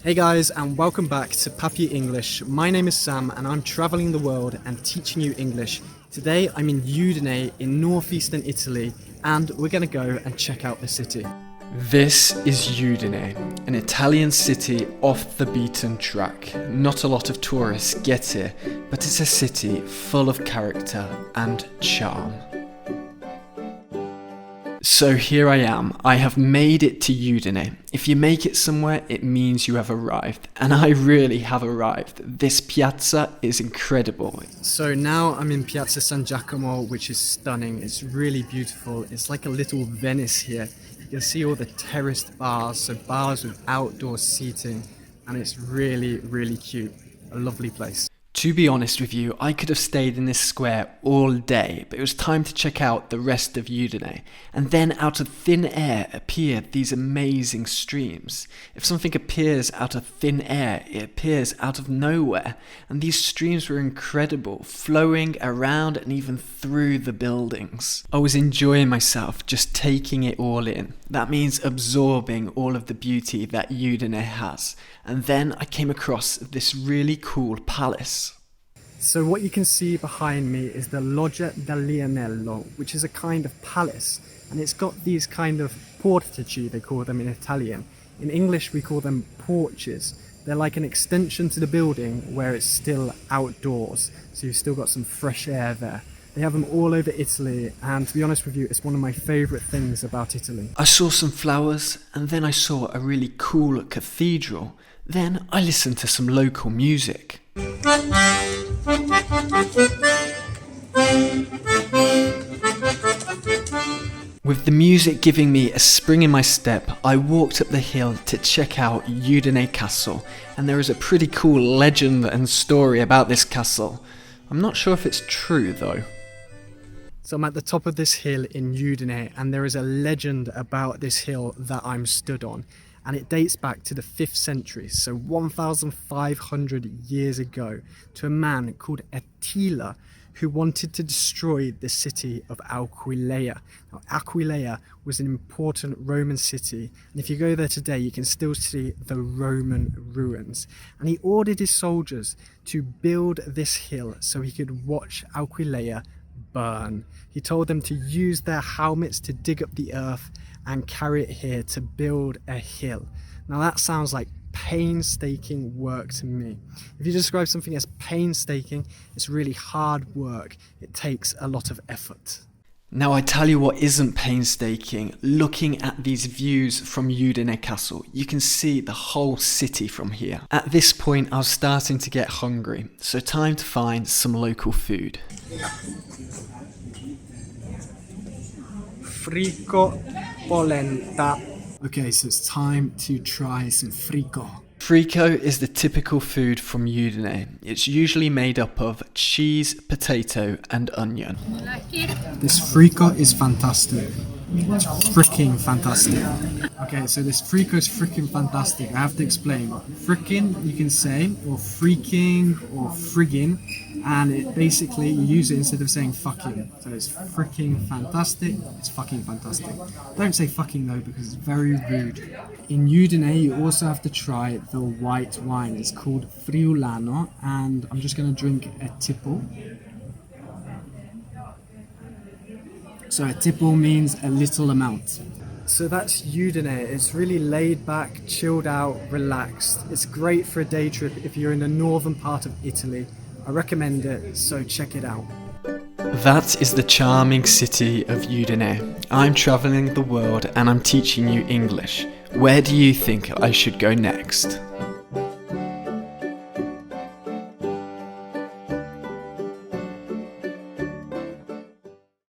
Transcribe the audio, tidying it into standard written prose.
Hey guys, and welcome back to Papi English. My name is Sam and I'm traveling the world and teaching you English. Today I'm in Udine in northeastern Italy and we're going to go and check out the city. This is Udine, an Italian city off the beaten track. Not a lot of tourists get here, but it's a city full of character and charm. So here I am, I have made it to Udine. If you make it somewhere, it means you have arrived. And I really have arrived. This piazza is incredible. So now I'm in Piazza San Giacomo, which is stunning. It's really beautiful. It's like a little Venice here. You can see all the terraced bars, so bars with outdoor seating. And it's really, really cute. A lovely place. To be honest with you, I could have stayed in this square all day, but it was time to check out the rest of Udine. And then out of thin air appeared these amazing streams. If something appears out of thin air, it appears out of nowhere. And these streams were incredible, flowing around and even through the buildings. I was enjoying myself, just taking it all in. That means absorbing all of the beauty that Udine has. And then I came across this really cool palace. So what you can see behind me is the Loggia dell'Anello, which is a kind of palace, and it's got these kind of portici, they call them in Italian. In English we call them porches. They're like an extension to the building where it's still outdoors, so you've still got some fresh air there. They have them all over Italy, and to be honest with you, it's one of my favourite things about Italy. I saw some flowers, and then I saw a really cool cathedral. Then I listened to some local music. With the music giving me a spring in my step, I walked up the hill to check out Udeney Castle, and there is a pretty cool legend and story about this castle. I'm not sure if it's true though. So I'm at the top of this hill in Udine, and there is a legend about this hill that I'm stood on. And it dates back to the 5th century, so 1,500 years ago, to a man called Attila, who wanted to destroy the city of Aquileia. Now, Aquileia was an important Roman city, and if you go there today, you can still see the Roman ruins. And he ordered his soldiers to build this hill so he could watch Aquileia burn. He told them to use their helmets to dig up the earth and carry it here to build a hill. Now that sounds like painstaking work to me. If you describe something as painstaking, it's really hard work. It takes a lot of effort. Now I tell you what isn't painstaking. Looking at these views from Udeney Castle, you can see the whole city from here. At this point I was starting to get hungry, so time to find some local food. Frico polenta. Okay, so it's time to try some frico. Frico is the typical food from Udine. It's usually made up of cheese, potato and onion. This frico is fantastic. It's freaking fantastic. Okay, so this frico is freaking fantastic. I have to explain. Frickin' you can say, or freaking, or friggin', and it basically, you use it instead of saying fucking. So it's freaking fantastic, it's fucking fantastic. Don't say fucking though, because it's very rude. In Udine, you also have to try the white wine. It's called Friulano, and I'm just going to drink a tipple. So a tipple means a little amount. So that's Udine. It's really laid back, chilled out, relaxed. It's great for a day trip if you're in the northern part of Italy. I recommend it, so check it out. That is the charming city of Udine. I'm travelling the world and I'm teaching you English. Where do you think I should go next?